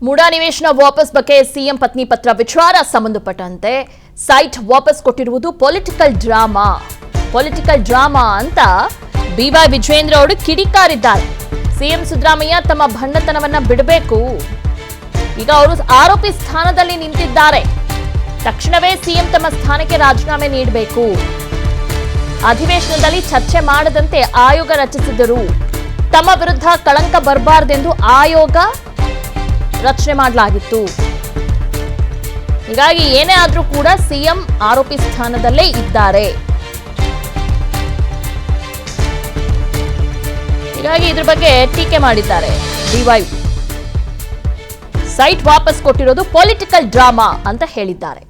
ಮೂಡಾ ನಿವೇಶನ ವಾಪಸ್ ಬಗ್ಗೆ ಸಿಎಂ ಪತ್ನಿ ಪತ್ರ ವಿಚಾರ ಸಂಬಂಧಪಟ್ಟಂತೆ ಸೈಟ್ ವಾಪಸ್ ಕೊಟ್ಟಿರುವುದು ಪೊಲಿಟಿಕಲ್ ಡ್ರಾಮಾ ಅಂತ ಬಿವೈ ವಿಜೇಂದ್ರ ಅವರು ಕಿಡಿಕಾರಿದ್ದಾರೆ. ಸಿಎಂ ಸಿದ್ದರಾಮಯ್ಯ ತಮ್ಮ ಭಂಡತನವನ್ನ ಬಿಡಬೇಕು. ಈಗ ಅವರು ಆರೋಪಿ ಸ್ಥಾನದಲ್ಲಿ ನಿಂತಿದ್ದಾರೆ. ತಕ್ಷಣವೇ ಸಿಎಂ ತಮ್ಮ ಸ್ಥಾನಕ್ಕೆ ರಾಜೀನಾಮೆ ನೀಡಬೇಕು. ಅಧಿವೇಶನದಲ್ಲಿ ಚರ್ಚೆ ಮಾಡದಂತೆ ಆಯೋಗ ರಚಿಸಿದರು. ತಮ್ಮ ವಿರುದ್ಧ ಕಳಂಕ ಬರಬಾರದೆಂದು ಆಯೋಗ ರಚನೆ ಮಾಡಲಾಗಿತ್ತು. ಹೀಗಾಗಿ ಏನೇ ಆದ್ರೂ ಕೂಡ ಸಿಎಂ ಆರೋಪಿ ಸ್ಥಾನದಲ್ಲೇ ಇದ್ದಾರೆ. ಹೀಗಾಗಿ ಇದ್ರ ಬಗ್ಗೆ ಟೀಕೆ ಮಾಡಿದ್ದಾರೆ ಬಿವೈ. ಸೈಟ್ ವಾಪಸ್ ಕೊಟ್ಟಿರೋದು ಪೊಲಿಟಿಕಲ್ ಡ್ರಾಮಾ ಅಂತ ಹೇಳಿದ್ದಾರೆ.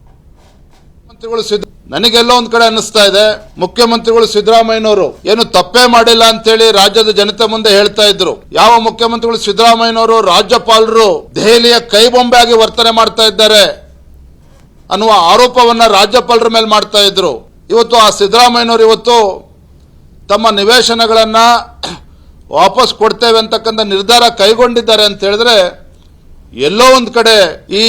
ನನಗೆಲ್ಲೋ ಒಂದ್ ಕಡೆ ಅನ್ನಿಸ್ತಾ ಇದೆ, ಮುಖ್ಯಮಂತ್ರಿಗಳು ಸಿದ್ದರಾಮಯ್ಯನವರು ಏನು ತಪ್ಪೇ ಮಾಡಿಲ್ಲ ಅಂತೇಳಿ ರಾಜ್ಯದ ಜನತೆ ಮುಂದೆ ಹೇಳ್ತಾ ಇದ್ರು. ಯಾವ ಮುಖ್ಯಮಂತ್ರಿಗಳು ಸಿದ್ದರಾಮಯ್ಯನವರು ರಾಜ್ಯಪಾಲರು ದೆಹಲಿಯ ಕೈಬೊಂಬೆ ಆಗಿ ವರ್ತನೆ ಮಾಡ್ತಾ ಇದ್ದಾರೆ ಅನ್ನುವ ಆರೋಪವನ್ನ ರಾಜ್ಯಪಾಲರ ಮೇಲೆ ಮಾಡ್ತಾ ಇದ್ರು. ಇವತ್ತು ಆ ಸಿದ್ದರಾಮಯ್ಯನವರು ಇವತ್ತು ತಮ್ಮ ನಿವೇಶನಗಳನ್ನ ವಾಪಸ್ ಕೊಡ್ತೇವೆ ಅಂತಕ್ಕಂಥ ನಿರ್ಧಾರ ಕೈಗೊಂಡಿದ್ದಾರೆ ಅಂತ ಹೇಳಿದ್ರೆ ಎಲ್ಲೋ ಒಂದ್ ಕಡೆ ಈ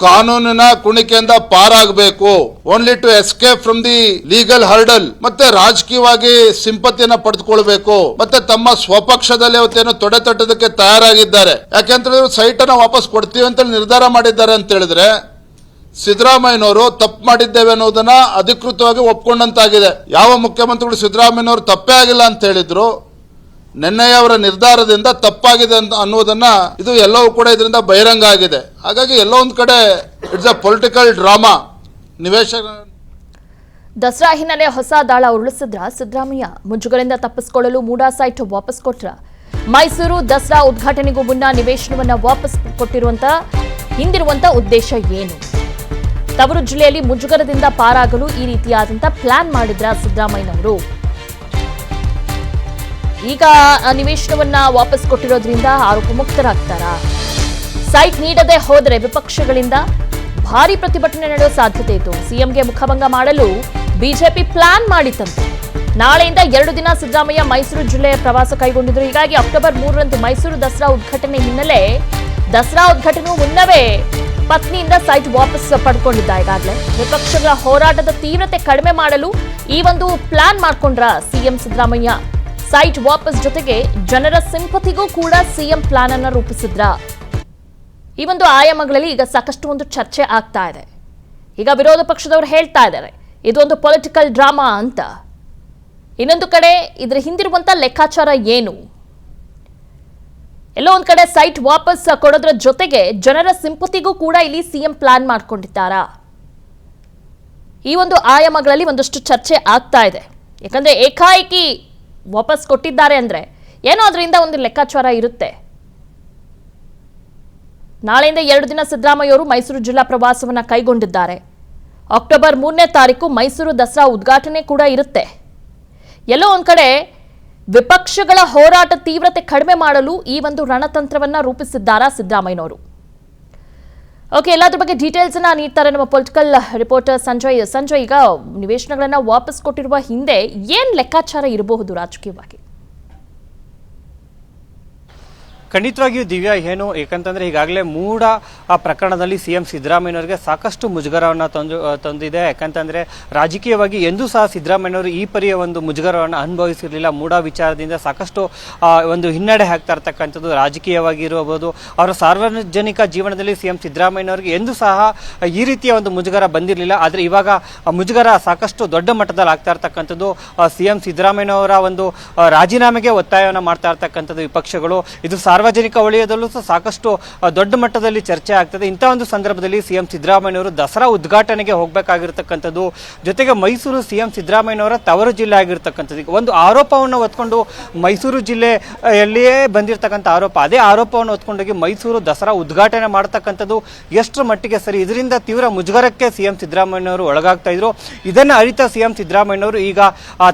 ಕಾನೂನಿನ ಕುಣಿಕೆಯಿಂದ ಪಾರಾಗಬೇಕು, only to escape from the legal hurdle, ಮತ್ತೆ ರಾಜಕೀಯವಾಗಿ ಸಿಂಪತಿಯನ್ನ ಪಡೆದುಕೊಳ್ಬೇಕು, ಮತ್ತೆ ತಮ್ಮ ಸ್ವಪಕ್ಷದಲ್ಲಿ ಅವತ್ತೇನು ತೊಡೆ ತಟ್ಟೋದಕ್ಕೆ ತಯಾರಾಗಿದ್ದಾರೆ. ಯಾಕೆಂತ ಸೈಟ್ ಅನ್ನ ವಾಪಸ್ ಕೊಡ್ತೀವಿ ಅಂತ ನಿರ್ಧಾರ ಮಾಡಿದ್ದಾರೆ ಅಂತ ಹೇಳಿದ್ರೆ ಸಿದ್ದರಾಮಯ್ಯನವರು ತಪ್ಪು ಮಾಡಿದ್ದೇವೆ ಅನ್ನೋದನ್ನ ಅಧಿಕೃತವಾಗಿ ಒಪ್ಕೊಂಡಂತಾಗಿದೆ. ಯಾವ ಮುಖ್ಯಮಂತ್ರಿಗಳು ಸಿದ್ದರಾಮಯ್ಯನವರು ತಪ್ಪೇ ಆಗಿಲ್ಲ ಅಂತ ಹೇಳಿದ್ರು, ನೆನ್ನೆಯ ಅವರ ನಿರ್ಧಾರದಿಂದ ತಪ್ಪಾಗಿದೆ ಅನ್ನೋದನ್ನ ಇದು ಎಲ್ಲವೂ ಕೂಡ ಇದರಿಂದ ಬಹಿರಂಗ ಆಗಿದೆ. ಹಾಗಾಗಿ ಎಲ್ಲೋ ಒಂದು ಕಡೆ ಇಟ್ಸ್ ಅ ಪೊಲಿಟಿಕಲ್ ಡ್ರಾಮಾ. ನಿವೇಶನ ದಸರಾ ಹಿನ್ನೆಲೆ ಹೊಸ ದಾಳ ಉರುಳಿಸಿದ್ರ ಸಿದ್ದರಾಮಯ್ಯ. ಮುಜುಗರದಿಂದ ತಪ್ಪಿಸಿಕೊಳ್ಳಲು ಮೂಡಾ ಸೈಟ್ ವಾಪಸ್ ಕೊಟ್ರ. ಮೈಸೂರು ದಸರಾ ಉದ್ಘಾಟನೆಗೂ ಮುನ್ನ ನಿವೇಶನವನ್ನ ವಾಪಸ್ ಹಿಂದಿರುವಂತ ಉದ್ದೇಶ ಏನು? ತವರು ಜಿಲ್ಲೆಯಲ್ಲಿ ಮುಜುಗರದಿಂದ ಪಾರಾಗಲು ಈ ರೀತಿಯಾದಂತ ಪ್ಲಾನ್ ಮಾಡಿದ್ರ ಸಿದ್ದರಾಮಯ್ಯನವರು. ಈಗ ನಿವೇಶನವನ್ನ ವಾಪಸ್ ಕೊಟ್ಟಿರೋದ್ರಿಂದ ಆರೋಪ ಮುಕ್ತರಾಗ್ತಾರ? ಸೈಟ್ ನೀಡದೆ ಹೋದರೆ ವಿಪಕ್ಷಗಳಿಂದ ಭಾರಿ ಪ್ರತಿಭಟನೆ ನಡೆಯುವ ಸಾಧ್ಯತೆ ಇತ್ತು. ಸಿಎಂಗೆ ಮುಖಭಂಗ ಮಾಡಲು ಬಿಜೆಪಿ ಪ್ಲಾನ್ ಮಾಡಿತ್ತಂತೆ. ನಾಳೆಯಿಂದ 2 ದಿನ ಸಿದ್ದರಾಮಯ್ಯ ಮೈಸೂರು ಜಿಲ್ಲೆಯ ಪ್ರವಾಸ ಕೈಗೊಂಡಿದ್ರು. ಹೀಗಾಗಿ ಅಕ್ಟೋಬರ್ 3ರಂದು ಮೈಸೂರು ದಸರಾ ಉದ್ಘಾಟನೆ ಹಿನ್ನೆಲೆ ದಸರಾ ಉದ್ಘಾಟನೆ ಮುನ್ನವೇ ಪತ್ನಿಯಿಂದ ಸೈಟ್ ವಾಪಸ್ ಪಡ್ಕೊಂಡಿದ್ದ. ಈಗಾಗಲೇ ವಿಪಕ್ಷಗಳ ಹೋರಾಟದ ತೀವ್ರತೆ ಕಡಿಮೆ ಮಾಡಲು ಈ ಒಂದು ಪ್ಲಾನ್ ಮಾಡ್ಕೊಂಡ್ರ ಸಿಎಂ ಸಿದ್ದರಾಮಯ್ಯ. ಸೈಟ್ ವಾಪಸ್ ಜೊತೆಗೆ ಜನರ ಸಿಂಪತಿಗೂ ಕೂಡ ಸಿಎಂ ಪ್ಲಾನ್ ಅನ್ನ ರೂಪಿಸಿದ್ರ. ಈ ಒಂದು ಆಯಾಮಗಳಲ್ಲಿ ಈಗ ಸಾಕಷ್ಟು ಒಂದು ಚರ್ಚೆ ಆಗ್ತಾ ಇದೆ. ಈಗ ವಿರೋಧ ಪಕ್ಷದವರು ಹೇಳ್ತಾ ಇದ್ದಾರೆ ಇದೊಂದು ಪೊಲಿಟಿಕಲ್ ಡ್ರಾಮಾ ಅಂತ. ಇನ್ನೊಂದು ಕಡೆ ಇದ್ರ ಹಿಂದಿರುವಂತ ಲೆಕ್ಕಾಚಾರ ಏನು? ಎಲ್ಲೋ ಒಂದ್ ಕಡೆ ಸೈಟ್ ವಾಪಸ್ ಕೊಡೋದ್ರ ಜೊತೆಗೆ ಜನರ ಸಿಂಪತಿಗೂ ಕೂಡ ಇಲ್ಲಿ ಸಿಎಂ ಪ್ಲಾನ್ ಮಾಡ್ಕೊಂಡಿದ್ದಾರಾ? ಈ ಒಂದು ಆಯಾಮಗಳಲ್ಲಿ ಒಂದಷ್ಟು ಚರ್ಚೆ ಆಗ್ತಾ ಇದೆ. ಯಾಕಂದ್ರೆ ಏಕಾಏಕಿ ವಾಪಸ್ ಕೊಟ್ಟಿದ್ದಾರೆ ಅಂದ್ರೆ ಏನೋ ಅದರಿಂದ ಒಂದು ಲೆಕ್ಕಾಚಾರ ಇರುತ್ತೆ. ನಾಳೆಯಿಂದ 2 ದಿನ ಸಿದ್ದರಾಮಯ್ಯ ಅವರು ಮೈಸೂರು ಜಿಲ್ಲಾ ಪ್ರವಾಸವನ್ನ ಕೈಗೊಂಡಿದ್ದಾರೆ. ಅಕ್ಟೋಬರ್ 3ನೇ ತಾರೀಕು ಮೈಸೂರು ದಸರಾ ಉದ್ಘಾಟನೆ ಕೂಡ ಇರುತ್ತೆ. ಎಲ್ಲೋ ಒಂದ್ ಕಡೆ ವಿಪಕ್ಷಗಳ ಹೋರಾಟ ತೀವ್ರತೆ ಕಡಿಮೆ ಮಾಡಲು ಈ ಒಂದು ರಣತಂತ್ರವನ್ನ ರೂಪಿಸಿದ್ದಾರಾ ಸಿದ್ದರಾಮಯ್ಯನವರು? ಓಕೆ, ಎಲ್ಲದ್ರ ಬಗ್ಗೆ ಡೀಟೇಲ್ಸ್ ಅನ್ನ ನೀಡ್ತಾರೆ ನಮ್ಮ ಪೊಲಿಟಿಕಲ್ ರಿಪೋರ್ಟರ್ ಸಂಜಯ್. ಈಗ ನಿವೇಶನಗಳನ್ನ ವಾಪಸ್ ಕೊಟ್ಟಿರುವ ಹಿಂದೆ ಏನ್ ಲೆಕ್ಕಾಚಾರ ಇರಬಹುದು ರಾಜಕೀಯವಾಗಿ? ಖಂಡಿತವಾಗಿಯೂ ದಿವ್ಯಾ, ಏನು ಏಕಂತಂದ್ರೆ ಈಗಾಗಲೇ ಮೂಡ ಆ ಪ್ರಕರಣದಲ್ಲಿ ಸಿಎಂ ಸಿದ್ದರಾಮಯ್ಯನವರಿಗೆ ಸಾಕಷ್ಟು ಮುಜುಗರವನ್ನು ತಂದಿದೆ. ಯಾಕಂತಂದ್ರೆ ರಾಜಕೀಯವಾಗಿ ಎಂದೂ ಸಹ ಸಿದ್ದರಾಮಯ್ಯನವರು ಈ ಪರಿಯ ಒಂದು ಮುಜುಗರವನ್ನು ಅನುಭವಿಸಿರಲಿಲ್ಲ. ಮೂಡ ವಿಚಾರದಿಂದ ಸಾಕಷ್ಟು ಒಂದು ಹಿನ್ನಡೆ ಆಗ್ತಾ ಇರ್ತಕ್ಕಂಥದ್ದು ರಾಜಕೀಯವಾಗಿ ಇರಬಹುದು. ಅವರ ಸಾರ್ವಜನಿಕ ಜೀವನದಲ್ಲಿ ಸಿಎಂ ಸಿದ್ದರಾಮಯ್ಯನವರಿಗೆ ಎಂದೂ ಸಹ ಈ ರೀತಿಯ ಒಂದು ಮುಜುಗರ ಬಂದಿರಲಿಲ್ಲ. ಆದರೆ ಇವಾಗ ಮುಜುಗರ ಸಾಕಷ್ಟು ದೊಡ್ಡ ಮಟ್ಟದಲ್ಲಿ ಆಗ್ತಾ ಇರ್ತಕ್ಕಂಥದ್ದು. ಸಿಎಂ ಸಿದ್ದರಾಮಯ್ಯನವರ ಒಂದು ರಾಜೀನಾಮೆಗೆ ಒತ್ತಾಯವನ್ನು ಮಾಡ್ತಾ ಇರ್ತಕ್ಕಂಥದ್ದು ವಿಪಕ್ಷಗಳು. ಇದು ಸಾರ್ವಜನಿಕ ವಲಯದಲ್ಲೂ ಸಹ ಸಾಕಷ್ಟು ದೊಡ್ಡ ಮಟ್ಟದಲ್ಲಿ ಚರ್ಚೆ ಆಗ್ತದೆ. ಇಂಥ ಒಂದು ಸಂದರ್ಭದಲ್ಲಿ ಸಿಎಂ ಸಿದ್ದರಾಮಯ್ಯನವರು ದಸರಾ ಉದ್ಘಾಟನೆಗೆ ಹೋಗಬೇಕಾಗಿರ್ತಕ್ಕಂಥದ್ದು, ಜೊತೆಗೆ ಮೈಸೂರು ಸಿಎಂ ಸಿದ್ದರಾಮಯ್ಯನವರ ತವರು ಜಿಲ್ಲೆ ಆಗಿರ್ತಕ್ಕಂಥದ್ದು. ಒಂದು ಆರೋಪವನ್ನು ಹೊತ್ಕೊಂಡು ಮೈಸೂರು ಜಿಲ್ಲೆಯಲ್ಲಿಯೇ ಬಂದಿರತಕ್ಕಂಥ ಆರೋಪ, ಅದೇ ಆರೋಪವನ್ನು ಹೊತ್ಕೊಂಡೋಗಿ ಮೈಸೂರು ದಸರಾ ಉದ್ಘಾಟನೆ ಮಾಡತಕ್ಕಂಥದ್ದು ಎಷ್ಟರ ಮಟ್ಟಿಗೆ ಸರಿ? ಇದರಿಂದ ತೀವ್ರ ಮುಜುಗರಕ್ಕೆ ಸಿಎಂ ಸಿದ್ದರಾಮಯ್ಯನವರು ಒಳಗಾಗ್ತಾ ಇದ್ರು. ಇದನ್ನು ಅರಿತ ಸಿಎಂ ಸಿದ್ದರಾಮಯ್ಯನವರು ಈಗ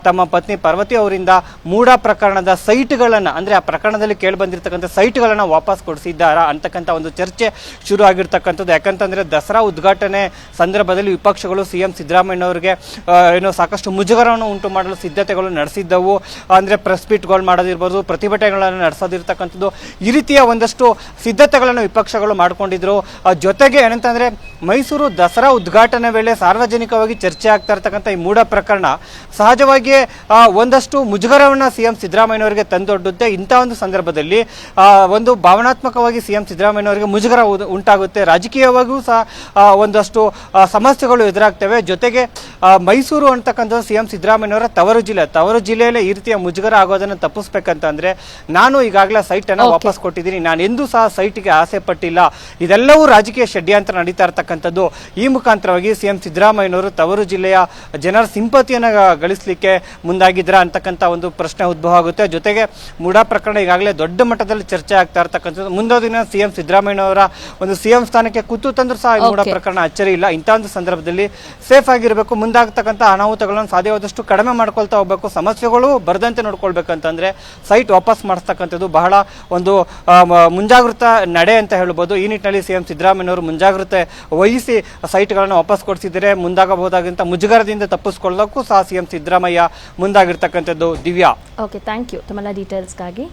ತಮ್ಮ ಪತ್ನಿ ಪಾರ್ವತಿ ಅವರಿಂದ ಮೂಡ ಪ್ರಕರಣದ ಸೈಟ್ಗಳನ್ನು, ಅಂದ್ರೆ ಆ ಪ್ರಕರಣದಲ್ಲಿ ಕೇಳಿ ಬಂದಿರತಕ್ಕಂಥ ಸೈಟ್ಗಳನ್ನು ವಾಪಸ್ ಕೊಡಿಸಿದ್ದಾರಾ ಅಂತಕ್ಕಂಥ ಒಂದು ಚರ್ಚೆ ಶುರು ಆಗಿರ್ತಕ್ಕಂಥದ್ದು. ಯಾಕಂತಂದರೆ ದಸರಾ ಉದ್ಘಾಟನೆ ಸಂದರ್ಭದಲ್ಲಿ ವಿಪಕ್ಷಗಳು CM ಸಿದ್ದರಾಮಯ್ಯನವರಿಗೆ ಏನೋ ಸಾಕಷ್ಟು ಮುಜುಗರವನ್ನು ಉಂಟು ಮಾಡಲು ಸಿದ್ಧತೆಗಳು ನಡೆಸಿದ್ದವು. ಅಂದರೆ ಪ್ರೆಸ್ ಮೀಟ್ಗಳು ಮಾಡೋದಿರ್ಬೋದು, ಪ್ರತಿಭಟನೆಗಳನ್ನು ನಡೆಸೋದಿರ್ತಕ್ಕಂಥದ್ದು, ಈ ರೀತಿಯ ಒಂದಷ್ಟು ಸಿದ್ಧತೆಗಳನ್ನು ವಿಪಕ್ಷಗಳು ಮಾಡ್ಕೊಂಡಿದ್ರು. ಜೊತೆಗೆ ಏನಂತಂದರೆ ಮೈಸೂರು ದಸರಾ ಉದ್ಘಾಟನೆ ವೇಳೆ ಸಾರ್ವಜನಿಕವಾಗಿ ಚರ್ಚೆ ಆಗ್ತಾ ಇರ್ತಕ್ಕಂಥ ಈ ಮೂಢ ಪ್ರಕರಣ ಸಹಜವಾಗಿಯೇ ಒಂದಷ್ಟು ಮುಜುಗರವನ್ನು CM ಸಿದ್ದರಾಮಯ್ಯನವರಿಗೆ ತಂದೊಡ್ಡುತ್ತೆ. ಇಂಥ ಒಂದು ಸಂದರ್ಭದಲ್ಲಿ ಒಂದು ಭಾವನಾತ್ಮಕವಾಗಿ CM ಸಿದ್ದರಾಮಯ್ಯನವರಿಗೆ ಮುಜುಗರ ಉಂಟಾಗುತ್ತೆ. ರಾಜಕೀಯವಾಗಿಯೂ ಸಹ ಒಂದಷ್ಟು ಸಮಸ್ಯೆಗಳು ಎದುರಾಗ್ತವೆ. ಜೊತೆಗೆ ಮೈಸೂರು ಅಂತಕ್ಕಂಥದ್ದು CM ಸಿದ್ದರಾಮಯ್ಯನವರ ತವರು ಜಿಲ್ಲೆಯಲ್ಲೇ ಈ ರೀತಿಯ ಮುಜುಗರ ಆಗೋದನ್ನು ತಪ್ಪಿಸ್ಬೇಕಂತಂದ್ರೆ ನಾನು ಈಗಾಗಲೇ ಸೈಟನ್ನು ವಾಪಸ್ ಕೊಟ್ಟಿದ್ದೀನಿ, ನಾನು ಎಂದೂ ಸಹ ಸೈಟ್ಗೆ ಆಸೆ ಪಟ್ಟಿಲ್ಲ, ಇದೆಲ್ಲವೂ ರಾಜಕೀಯ ಷಡ್ಯಂತ್ರ ನಡೀತಾ ಇರ್ತಕ್ಕಂಥದ್ದು. ಈ ಮುಖಾಂತರವಾಗಿ CM ಸಿದ್ದರಾಮಯ್ಯನವರು ತವರು ಜಿಲ್ಲೆಯ ಜನರ ಸಿಂಪತಿಯನ್ನು ಗಳಿಸಲಿಕ್ಕೆ ಮುಂದಾಗಿದ್ರ ಅಂತಕ್ಕಂಥ ಒಂದು ಪ್ರಶ್ನೆ ಉದ್ಭವ ಆಗುತ್ತೆ. ಜೊತೆಗೆ ಮೂಢ ಪ್ರಕರಣ ಈಗಾಗಲೇ ದೊಡ್ಡ ಮಟ್ಟದಲ್ಲಿ ಚರ್ಚೆ ಆಗ್ತಾ ಇರ್ತಕ್ಕಂಥದ್ದು. ಮುಂದೊಂದು ದಿನ CM ಸಿದ್ದರಾಮಯ್ಯನವರ ಒಂದು CM ಸ್ಥಾನಕ್ಕೆ ಕೂತು ತಂದ್ರೂ ಸಹ ಈ ಮೂಢ ಪ್ರಕರಣ ಅಚ್ಚರಿ ಇಲ್ಲ. ಇಂಥ ಒಂದು ಸಂದರ್ಭದಲ್ಲಿ ಸೇಫ್ ಆಗಿರಬೇಕು, ಮುಂದಾಗತಕ್ಕಂಥ ಅನಾಹುತಗಳನ್ನು ಸಾಧ್ಯವಾದಷ್ಟು ಕಡಿಮೆ ಮಾಡ್ಕೊಳ್ತಾ ಹೋಗ್ಬೇಕು, ಸಮಸ್ಯೆಗಳು ಬರದಂತೆ ನೋಡ್ಕೊಳ್ಬೇಕಂತಂದ್ರೆ ಸೈಟ್ ವಾಪಸ್ ಮಾಡಿಸ್ತಕ್ಕಂಥದ್ದು ಬಹಳ ಒಂದು ಮುಂಜಾಗೃತ ನಡೆ ಅಂತ ಹೇಳ್ಬೋದು. ಈ ನಿಟ್ಟಿನಲ್ಲಿ CM ಸಿದ್ದರಾಮಯ್ಯನವರು ಮುಂಜಾಗ್ರತೆ ವಹಿಸಿ ಸೈಟ್ಗಳನ್ನು ವಾಪಸ್ ಕೊಡಿಸಿದರೆ ಮುಂದಾಗಬಹುದಾದಂಥ ಮುಜುಗರದಿಂದ ತಪ್ಪಿಸ್ಕೊಳ್ಳೋಕ್ಕೂ ಸಹ CM ಸಿದ್ದರಾಮಯ್ಯ ಮುಂದಾಗಿರ್ತಕ್ಕಂಥದ್ದು. ದಿವ್ಯಾ, ಓಕೆ, ಥ್ಯಾಂಕ್ ಯು ತಮ್ಮೆಲ್ಲ ಡೀಟೇಲ್ಸ್ಗಾಗಿ.